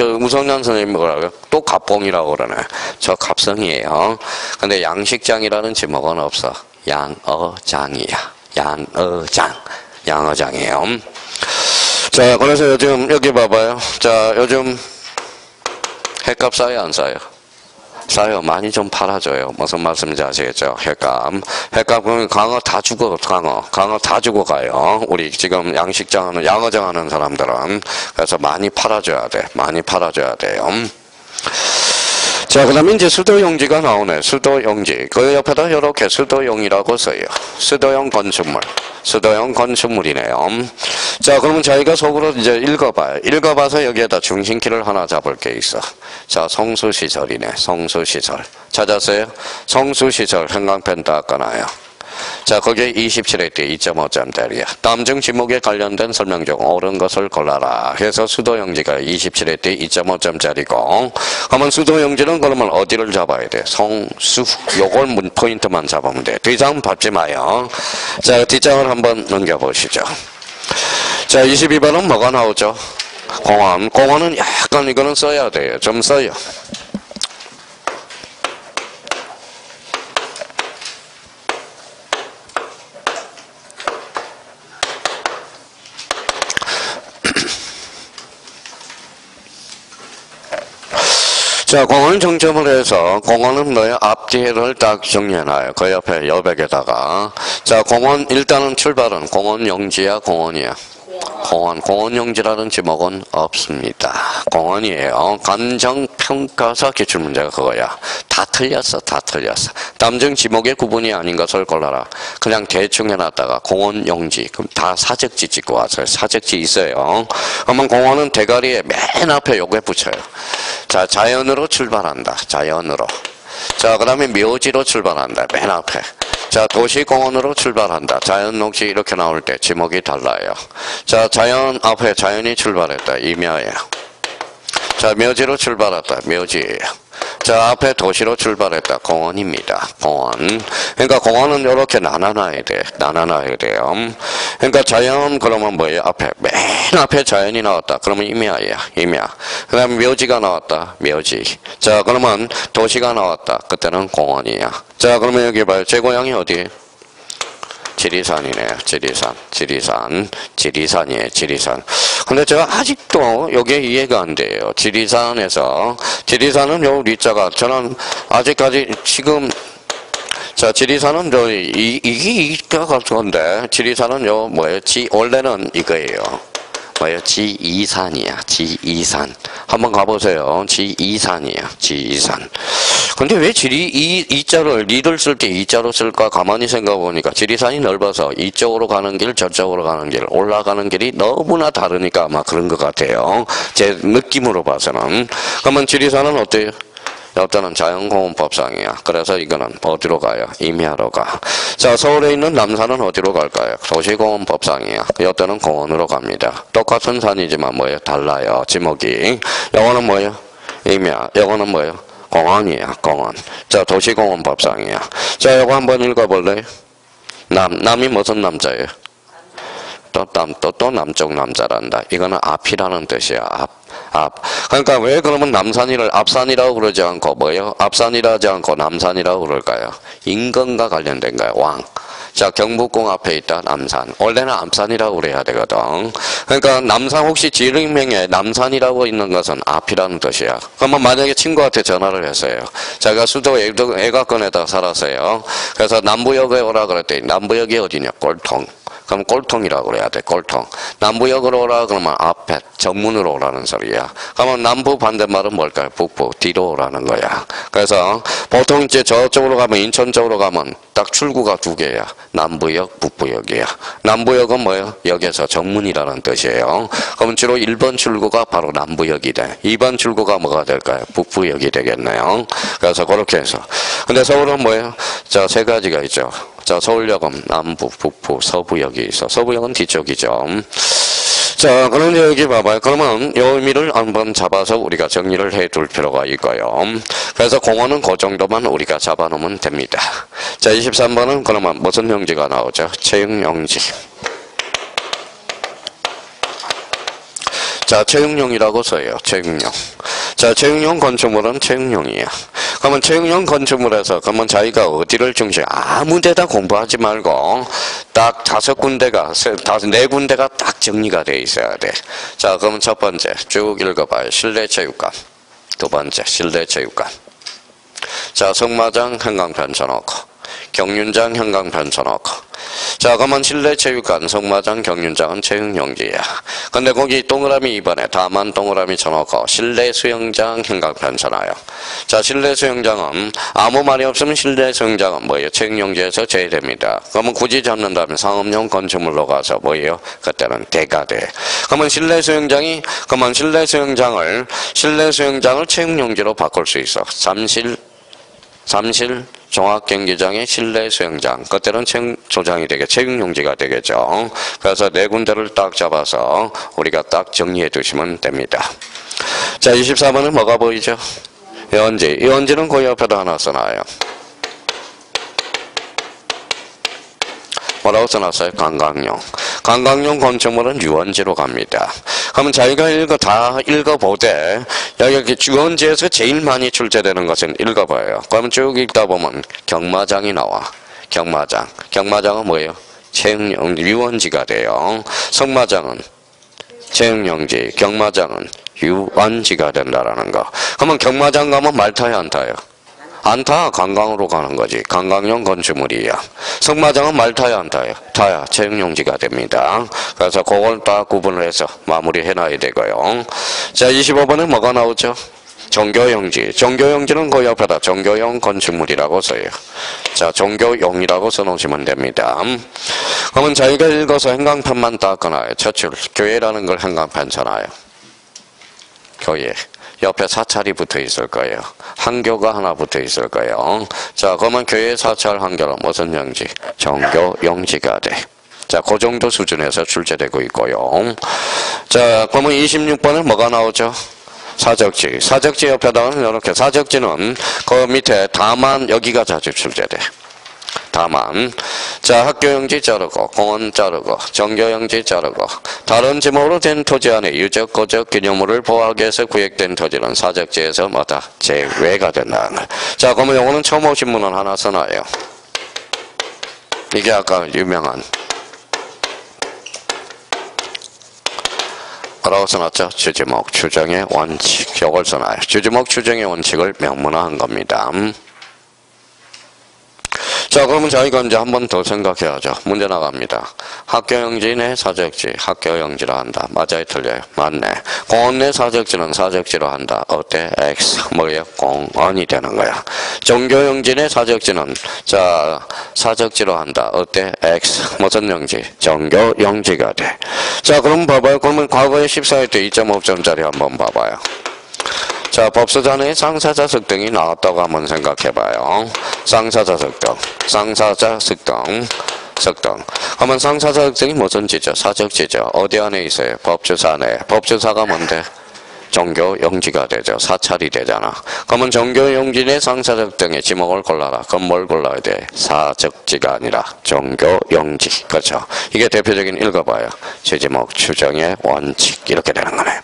선생님이 뭐라고요? 또 갑봉이라고 그러네. 저 갑성이에요. 근데 양식장이라는 지목은 없어. 양어장이야. 양어장이에요. 자, 그래서 요즘, 여기 봐봐요. 자, 요즘 횟값 싸요, 안 싸요? 싸요. 많이 좀 팔아줘요. 무슨 말씀인지 아시겠죠? 횟값 그러면 강어 다 주고 가요. 우리 지금 양어장 하는 사람들은. 그래서 많이 팔아줘야 돼요. 자, 그 다음에 이제 수도용지가 나오네. 수도용지. 그 옆에다 이렇게 수도용이라고 써요. 수도용 건축물이네요. 자, 그러면 저희가 속으로 이제 읽어봐요. 읽어봐서 여기에다 중심키를 하나 잡을 게 있어. 자, 성수시설이네. 성수시설. 찾았어요? 성수시설 형광펜 닦아놔요. 자, 거기에 27회 때 2.5점짜리야. 다음 중 지목에 관련된 설명 중 옳은 것을 골라라. 그래서 수도용지가 27회 때 2.5점짜리고, 그러면 수도용지는 그러면 어디를 잡아야 돼? 성수. 요걸 포인트만 잡으면 돼. 뒷장 밟지 마요. 자, 뒷장을 한번 넘겨보시죠. 자, 22번은 뭐가 나오죠? 공원. 공원은 약간 이거는 써야 돼요. 좀 써요. 자, 공원 정점을 해서 공원은 뭐예요? 앞뒤를 딱 정리해놔요. 그 옆에 여백에다가. 자, 공원 일단은 출발은 공원 용지야, 공원이야? 공원 용지라는 지목은 없습니다. 공원이에요. 감정평가사 기출문제가 그거야. 다 틀렸어. 다 틀렸어. 다음 중 지목의 구분이 아닌 것을 골라라. 그냥 대충 해놨다가 공원 용지. 그럼 다 사적지 찍고 왔어요. 사적지 있어요. 그러면 공원은 대가리에 맨 앞에 요게 붙여요. 자, 자연으로 출발한다. 자연으로. 자, 그 다음에 묘지로 출발한다. 맨 앞에. 자, 도시공원으로 출발한다. 자연 녹지 이렇게 나올 때 지목이 달라요. 자, 자연 앞에 자연이 출발했다. 임야예요. 자, 묘지로 출발했다. 묘지예요. 자, 앞에 도시로 출발했다. 공원입니다. 공원. 그러니까 공원은 이렇게 나눠놔야 돼. 나눠놔야 돼요. 그러니까 자연 그러면 뭐예요? 앞에 맨 앞에 자연이 나왔다. 그러면 임야야. 임야. 그 다음에 묘지가 나왔다. 묘지. 자, 그러면 도시가 나왔다. 그때는 공원이야. 자, 그러면 여기 봐요. 제 고향이 어디예요? 지리산이네요. 지리산이에요. 지리산. 근데 제가 아직도 이게 이해가 안 돼요. 지리산은 요 리자가 저는 아직까지 지금 자, 지리산은 이게 이가 건데 지리산은 요 뭐예요? 원래는 이거예요. 뭐예요? 지이산이야. 지이산. 한번 가보세요. 지이산이야. 지이산. 근데 왜 이자를 리를 쓸 때 이자로 쓸까? 가만히 생각해보니까 지리산이 넓어서 이쪽으로 가는 길 저쪽으로 가는 길 올라가는 길이 너무나 다르니까 아마 그런 것 같아요. 제 느낌으로 봐서는. 그러면 지리산은 어때요? 여기는 자연공원법상이야. 그래서 이거는 어디로 가요? 임야로 가. 자, 서울에 있는 남산은 어디로 갈까요? 도시공원법상이야. 여기는 공원으로 갑니다. 똑같은 산이지만 뭐예요? 달라요. 지목이. 요거는 뭐예요? 임야. 요거는 뭐예요? 공원이야. 공원. 자, 도시공원법상이야. 자, 요거 한번 읽어볼래요? 남이 무슨 남자예요? 또 남쪽 남자란다. 이거는 앞이라는 뜻이야. 앞. 그러니까 왜 그러면 남산이를 앞산이라고 그러지 않고 뭐예요? 앞산이라 하지 않고 남산이라고 그럴까요? 임금과 관련된 거예요. 왕. 자, 경복궁 앞에 있다. 남산. 원래는 앞산이라고 그래야 되거든. 그러니까 남산 혹시 지름명에 남산이라고 있는 것은 앞이라는 뜻이야. 그러면 만약에 친구한테 전화를 했어요. 자기가 수도 애가권에다 살았어요. 그래서 남부역에 오라 그랬더니 남부역이 어디냐? 꼴통. 그럼 꼴통이라고 그래야 돼. 꼴통. 남부역으로 오라 그러면 앞에 정문으로 오라는 소리야. 그러면 남부 반대말은 뭘까요? 북부. 뒤로 오라는 거야. 그래서 보통 이제 저쪽으로 가면 인천 쪽으로 가면 딱 출구가 두 개야. 남부역, 북부역이야. 남부역은 뭐예요? 역에서 정문이라는 뜻이에요. 그럼 주로 1번 출구가 바로 남부역이 돼. 2번 출구가 뭐가 될까요? 북부역이 되겠네요. 그래서 그렇게 해서. 근데 서울은 뭐예요? 자, 세 가지가 있죠. 자, 서울역은 남부, 북부, 서부역이 있어. 서부역은 뒤쪽이죠. 자, 그럼 여기 봐봐요. 그러면 이 의미를 한번 잡아서 우리가 정리를 해 둘 필요가 있고요. 그래서 공원은 그 정도만 우리가 잡아놓으면 됩니다. 자, 23번은 그러면 무슨 용지가 나오죠? 체육용지. 자, 체육용이라고 써요. 체육용. 자, 체육용 건축물은 체육용이야. 그러면 체육용 건축물에서 그러면 자기가 어디를 중심 아무 데다 공부하지 말고 딱 네 군데가 딱 정리가 돼 있어야 돼. 자, 그러면 첫 번째 쭉 읽어봐요. 실내체육관. 두 번째 실내체육관. 자, 승마장 형광펜 쳐놓고. 경륜장, 현강편 쳐놓고. 자, 그러면 실내체육관, 성마장, 경륜장은 체육용지야. 근데 거기 동그라미 2번에 다만 동그라미 쳐놓고 실내 수영장, 현강편 쳐놔요. 자, 실내 수영장은 아무 말이 없으면 실내 수영장은 뭐예요? 체육용지에서 제외됩니다. 그러면 굳이 잡는다면 상업용 건축물로 가서 뭐예요? 그때는 대가 돼. 그러면 실내 수영장을 체육용지로 바꿀 수 있어. 잠실 종합경기장의 실내 수영장, 그때는 조장이 되게 체육용지가 되겠죠. 그래서 네 군데를 딱 잡아서 우리가 딱 정리해 두시면 됩니다. 자, 24번은 뭐가 보이죠? 유원지. 유원지는 그 옆에다 하나 써놔요. 뭐라고 써놨어요? 관광용. 관광용 건축물은 유원지로 갑니다. 그러면 자기가 다 읽어보되 여기 유원지에서 제일 많이 출제되는 것은 읽어봐요. 그러면 쭉 읽다 보면 경마장이 나와. 경마장. 경마장은 뭐예요? 유원지가 돼요. 성마장은 체육용지, 경마장은 유원지가 된다라는 거. 그러면 경마장 가면 말 타요, 안 타요? 안 타. 관광으로 가는 거지. 관광용 건축물이야. 성마장은 말 타요, 안 타요? 타야. 체육용지가 됩니다. 그래서 그걸 딱 구분을 해서 마무리해 놔야 되고요. 자, 25번은 뭐가 나오죠? 종교용지. 종교용지는 그 옆에다 종교용 건축물이라고 써요. 자, 종교용이라고 써놓으시면 됩니다. 그러면 자기가 읽어서 행강편만 딱 꺼놔요. 처출. 교회라는 걸 행강편 쳐놔요. 교회. 옆에 사찰이 붙어 있을 거예요. 한교가 하나 붙어 있을 거예요. 자, 그러면 교회 사찰 한교는 무슨 용지? 종교 용지가 돼. 자, 그 정도 수준에서 출제되고 있고요. 자, 그러면 26번은 뭐가 나오죠? 사적지. 사적지 옆에다가 이렇게 사적지는 그 밑에 다만 여기가 자주 출제돼. 다만. 자, 학교용지 자르고 공원 자르고 정교용지 자르고 다른 지목으로 된 토지 안에 유적, 고적, 기념물을 보호하기 위해서 구획된 토지는 사적지에서 뭐다? 제외가 된다는 거예요. 자, 그러면 요거는 처음 오신 분은 하나 써놔요. 이게 아까 유명한 뭐라고 써놨죠? 주지목 추정의 원칙. 요걸 써놔요. 주지목 추정의 원칙을 명문화한 겁니다. 자, 그러면 저희가 이제 한 번 더 생각해야죠. 문제 나갑니다. 학교용지 내 사적지, 학교용지로 한다. 맞아요, 틀려요? 맞네. 공원 내 사적지는 사적지로 한다. 어때? X. 뭐예요? 공원이 되는 거야. 종교용지 내 사적지는, 자, 사적지로 한다. 어때? X. 무슨 용지? 종교용지가 돼. 자, 그럼 봐봐요. 그러면 과거에 14회 때 2.5점짜리 한번 봐봐요. 자, 법서전에 상사자 석등이 나왔다고 한번 생각해봐요. 상사자 석등, 상사자 석등, 석등. 그러면 상사자 석등이 무슨 지죠? 사적지죠. 어디 안에 있어요? 법주사 안에. 법주사가 뭔데? 종교용지가 되죠. 사찰이 되잖아. 그러면 종교용지 내 상사자 석등의 지목을 골라라. 그럼 뭘 골라야 돼? 사적지가 아니라 종교용지. 그렇죠? 이게 대표적인 읽어봐요. 지지목 추정의 원칙. 이렇게 되는 거네.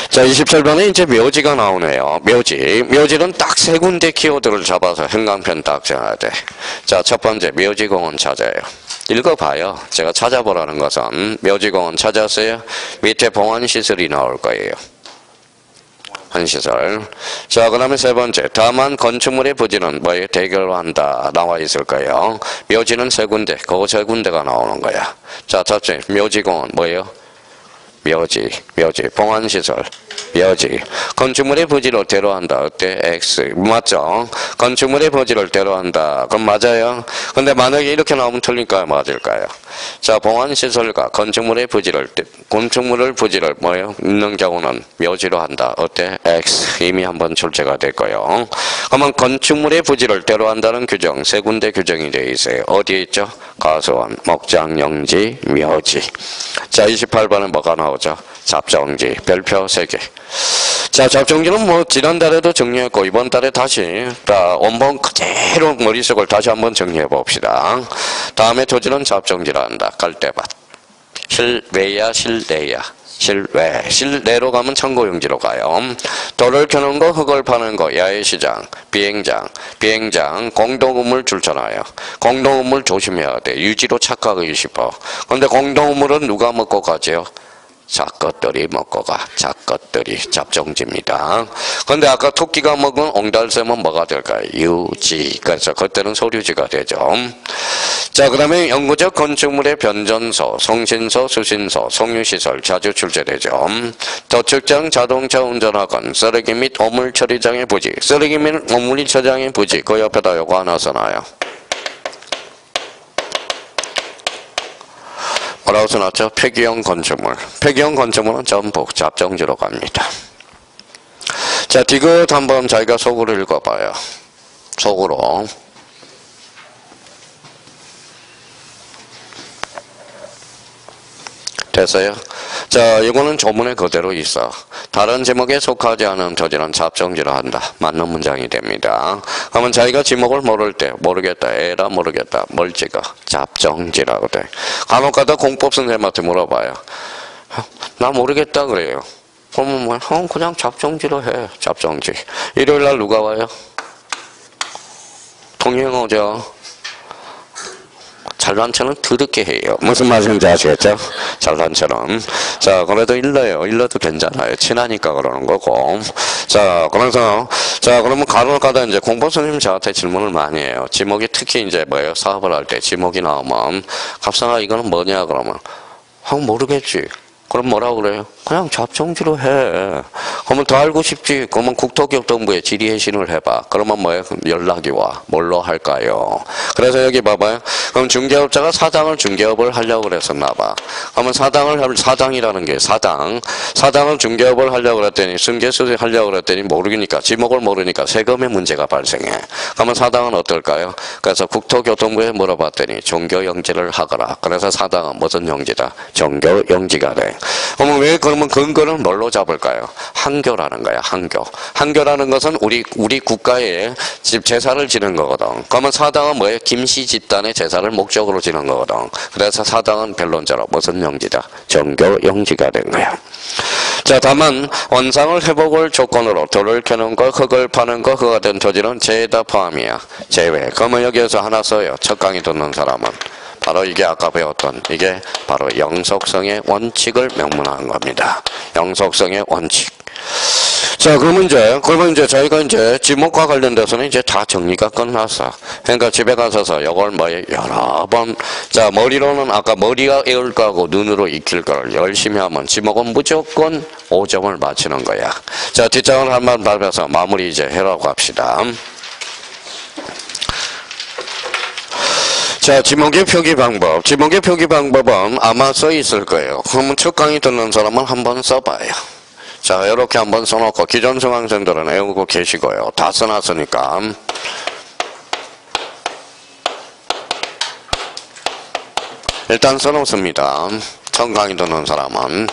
자, 27번에 이제 묘지가 나오네요. 묘지는 딱 세 군데 키워드를 잡아서 행강편 딱 정해야 돼. 자, 첫 번째 묘지공원 찾아요. 읽어봐요. 제가 찾아보라는 것은 묘지공원 찾았어요. 밑에 봉안시설이 나올 거예요. 한시설. 자, 그 다음에 세 번째 다만 건축물의 부지는 뭐예요? 대결한다 나와 있을 거예요. 묘지는 세 군데. 그 세 군데가 나오는 거야. 자, 첫째 묘지공원 뭐예요? 묘지, 봉안시설, 묘지. 건축물의 부지를 대로한다. 어때? X. 맞죠? 건축물의 부지를 대로한다. 그럼 맞아요? 근데 만약에 이렇게 나오면 틀릴까요? 맞을까요? 자, 봉안시설과 건축물의 부지를 뭐예요? 있는 경우는 묘지로 한다. 어때? X. 이미 한번 출제가 됐고요. 그러면 건축물의 부지를 대로한다는 규정, 세 군데 규정이 되어 있어요. 어디에 있죠? 가수원, 목장용지, 묘지. 자, 28번은 뭐가 나오죠? 잡정지, 별표 3개. 자, 잡정지는 뭐 지난달에도 정리했고 이번 달에 다시 원본 그대로 머릿속을 다시 한번 정리해 봅시다. 다음에 토지는 잡정지라 한다. 갈대밭. 실외야, 실내야. 실내로 가면 청고용지로 가요. 돌을 켜는 거, 흙을 파는 거, 야외시장, 비행장, 공동우물 줄잖아요. 공동우물 조심해야 돼. 유지로 착각하기 싶어. 근데 공동우물은 누가 먹고 가죠? 작것들이 먹고 가. 작것들이 잡종지입니다. 근데 아까 토끼가 먹은 옹달샘은 뭐가 될까요? 유지. 그래서 그때는 소류지가 되죠. 자, 그 다음에 영구적 건축물의 변전소, 송신소, 수신소, 송유시설 자주 출제되죠. 도축장, 자동차 운전학원, 쓰레기 및 오물 처리장의 부지, 쓰레기 및 오물 처리장의 부지, 그 옆에다 요거 하나 써놔요. 뭐라고 써놨죠? 폐기형 건축물. 폐기형 건축물은 전부 잡종지로 갑니다. 자, 디귿 한번 자기가 속으로 읽어봐요. 속으로. 됐어요? 자, 이거는 조문에 그대로 있어. 다른 제목에 속하지 않은 토지는 잡종지로 한다. 맞는 문장이 됩니다. 그러면 자기가 제목을 모를 때 모르겠다, 에라 모르겠다, 뭘 찍어? 잡종지라고 돼. 간혹가다 공법 선생님한테 물어봐요. 나 모르겠다 그래요. 그러면 뭐, 그냥 잡종지로 해. 잡종지. 일요일날 누가 와요? 통영어죠. 잘난처는 더럽게 해요. 무슨 말인지 아시겠죠? 잘난처는. 자, 그래도 일러요. 일러도 괜찮아요. 친하니까 그러는 거고. 자, 그래서, 자, 그러면 간혹가다 이제 공법 선생님 저한테 질문을 많이 해요. 지목이 특히 이제 뭐예요? 사업을 할 때 지목이 나오면, 갑상아 이거는 뭐냐? 그러면, 모르겠지. 그럼 뭐라고 그래요? 그냥 잡종지로 해. 그러면 더 알고 싶지. 그러면 국토교통부에 질의해신을 해봐. 그러면 뭐예요? 연락이 와. 뭘로 할까요? 그래서 여기 봐봐요. 그럼 중개업자가 사장을 중개업을 하려고 그랬었나 봐. 그러면 사장이라는 게 사장을 중개업을 하려고 그랬더니 승계수리 하려고 그랬더니 모르니까 지목을 모르니까 세금의 문제가 발생해. 그러면 사장은 어떨까요? 그래서 국토교통부에 물어봤더니 종교영지를 하거라. 그래서 사장은 무슨 영지다? 종교영지가 돼. 그러면 왜 그러면 근거는 뭘로 잡을까요? 항교라는 거야. 항교라는 것은 우리 국가에 제사를 지는 거거든. 그러면 사당은 뭐예요? 김씨 집단의 제사를 목적으로 지는 거거든. 그래서 사당은 변론자로 무슨 영지다? 종교 영지가 된 거야. 자, 다만 원상을 회복을 조건으로 돌을 캐는 거, 흙을 파는 거, 그거 같은 토지는 제다 포함이야. 제외. 그러면 여기에서 하나 써요. 첫 강의 듣는 사람은. 바로 이게 아까 배웠던 이게 바로 영속성의 원칙을 명문화한 겁니다. 영속성의 원칙. 자, 그러면 이제 저희가 이제 지목과 관련돼서는 이제 다 정리가 끝났어. 그러니까 집에 가서서 이걸 뭐 여러 번, 자, 머리로는 아까 머리가 외울 거하고 눈으로 익힐 거를 열심히 하면 지목은 무조건 5점을 맞추는 거야. 자, 뒷장을 한번 밟아서 마무리 이제 해라고 합시다. 자, 지목의 표기 방법. 지목의 표기 방법은 아마 써 있을 거예요. 그러면 첫 강의 듣는 사람은 한번 써봐요. 자, 이렇게 한번 써놓고 기존 수강생들은 외우고 계시고요. 다 써놨으니까. 일단 써놓습니다. 첫 강의 듣는 사람은.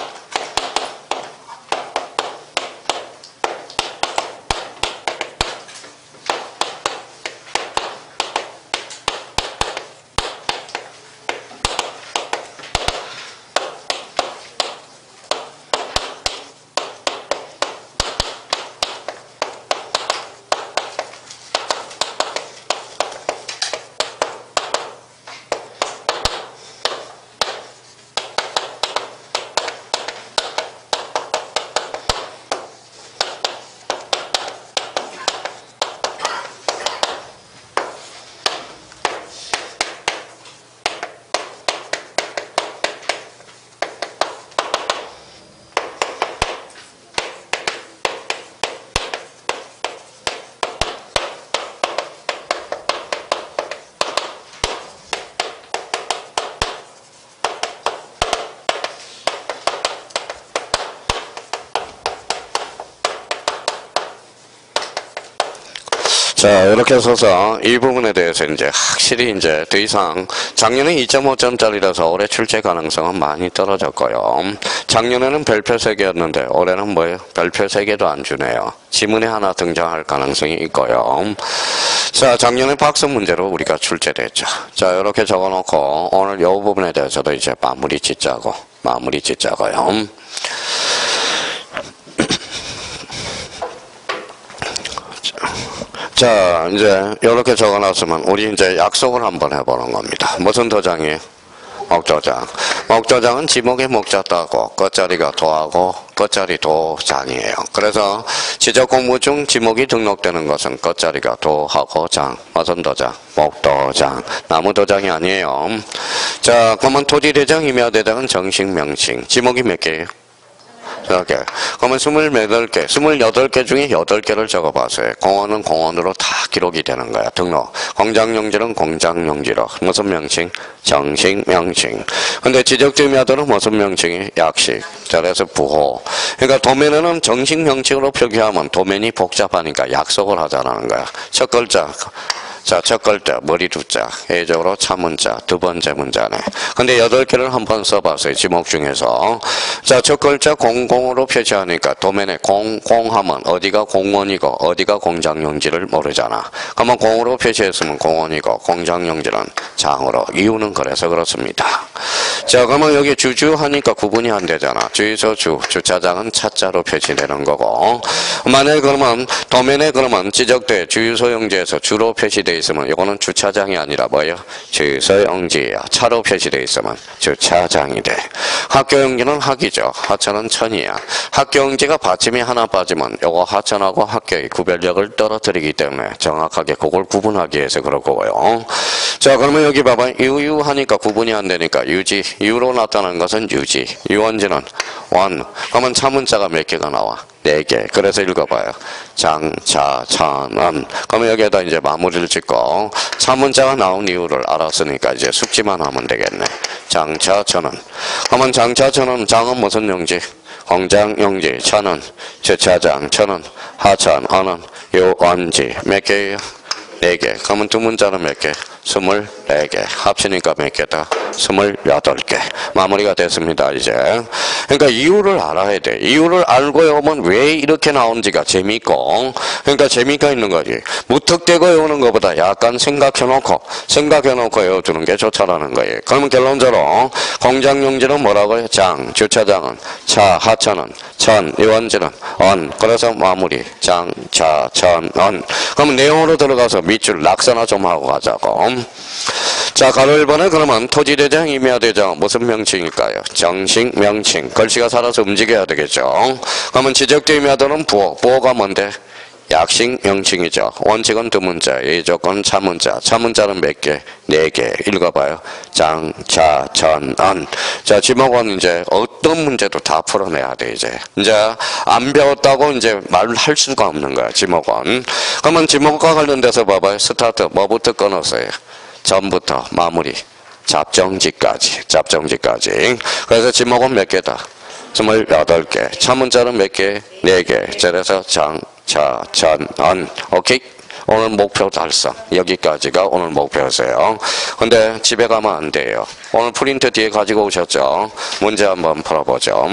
자, 이렇게 써서 이 부분에 대해서 이제 확실히 이제 더 이상 작년에 2.5점짜리라서 올해 출제 가능성은 많이 떨어졌고요. 작년에는 별표 3개였는데 올해는 뭐예요? 별표 3개도 안 주네요. 지문에 하나 등장할 가능성이 있고요. 자, 작년에 박스 문제로 우리가 출제됐죠. 자, 이렇게 적어놓고 오늘 이 부분에 대해서도 이제 마무리 짓자고요. 자, 이제 이렇게 적어놨으면 우리 이제 약속을 한번 해보는 겁니다. 무슨 도장이에요? 목도장. 목도장은 지목에 목자 따고 끝자리가 도하고 끝자리 도장이에요. 그래서 지적 공부 중 지목이 등록되는 것은 끝자리가 도하고 장, 무슨 도장? 목도장, 나무도장이 아니에요. 자, 그러면 토지대장, 임야대장은 정식 명칭. 지목이 몇 개예요? 이렇게. 그러면 28개, 28개 중에 8개를 적어봤어요. 공원은 공원으로 다 기록이 되는 거야. 등록. 공장용지는 공장용지로. 무슨 명칭? 정식 명칭. 근데 지적지임야들은 무슨 명칭이? 약식. 그래서 부호. 그러니까 도면에는 정식 명칭으로 표기하면 도면이 복잡하니까 약속을 하자라는 거야. 첫 글자. 자, 첫 글자, 머리 두자, 예적으로 차 문자, 두 번째 문자네. 근데 8개를 한번 써봤어요, 지목 중에서. 자, 첫 글자 공공으로 표시하니까 도면에 공하면 어디가 공원이고 어디가 공장용지를 모르잖아. 그러면 공으로 표시했으면 공원이고 공장용지는 장으로. 이유는 그래서 그렇습니다. 자, 그러면 여기 주주하니까 구분이 안 되잖아. 주유소 주차장은 차자로 표시되는 거고. 만약에 그러면 도면에 그러면 지적돼 주유소용지에서 주로 표시돼 있으면 이거는 주차장이 아니라 뭐예요? 주유소용지예요. 차로 표시돼 있으면 주차장이 돼. 학교용지는 학이죠. 하천은 천이야. 학교용지가 받침이 하나 빠지면 이거 하천하고 학교의 구별력을 떨어뜨리기 때문에 정확하게 그걸 구분하기 위해서 그렇고요. 자, 그러면 여기 봐봐. 유하니까 구분이 안 되니까 유지. 유로 나타나는 것은 유지. 유원지는 원. 그러면 차문자가 몇 개가 나와? 4개. 그래서 읽어봐요. 장차천은. 그러면 여기에다 이제 마무리를 짓고 차문자가 나온 이유를 알았으니까 이제 숙지만 하면 되겠네. 장차천은. 그러면 장차천은 장은 무슨 용지? 공장용지. 천은 주차장. 천은 하천. 어는 유원지. 몇 개예요? 4개. 그러면 두 문자는 몇 개? 24개. 합치니까 몇 개다? 28개. 마무리가 됐습니다, 이제. 그러니까 이유를 알아야 돼. 이유를 알고 오면 왜 이렇게 나온지가 재미있고, 그러니까 재미가 있는 거지. 무턱대고 외우는 것보다 약간 생각해놓고 외워두는 게 좋다라는 거예요. 그러면 결론적으로, 공장용지는 뭐라고요? 장, 주차장은 차, 하천은 천, 유원지는 언. 그래서 마무리. 장, 차, 천, 언. 그러면 내용으로 들어가서 밑줄 낙서나 좀 하고 가자고. 자, 가로 1번에 그러면 토지대장, 임야대장 무슨 명칭일까요? 정식 명칭. 글씨가 살아서 움직여야 되겠죠. 그러면 지적대 임야들은 부호. 부호가 뭔데? 약식 명칭이죠. 원칙은 두 문자, 예조건 차문자. 차문자는 몇 개? 4개. 읽어봐요. 장, 차, 천, 언. 자, 지목은 이제 어떤 문제도 다 풀어내야 돼, 이제. 이제 안 배웠다고 이제 말을 할 수가 없는 거야, 지목은. 그러면 지목과 관련돼서 봐봐요. 스타트. 뭐부터 끊었어요? 전부터 마무리. 잡정지까지. 그래서 지목은 몇 개다? 28개. 차문자는 몇 개? 4개. 그래서 장, 차, 천, 언. 오케이? 오늘 목표 달성. 여기까지가 오늘 목표세요. 근데 집에 가면 안 돼요. 오늘 프린트 뒤에 가지고 오셨죠? 문제 한번 풀어보죠.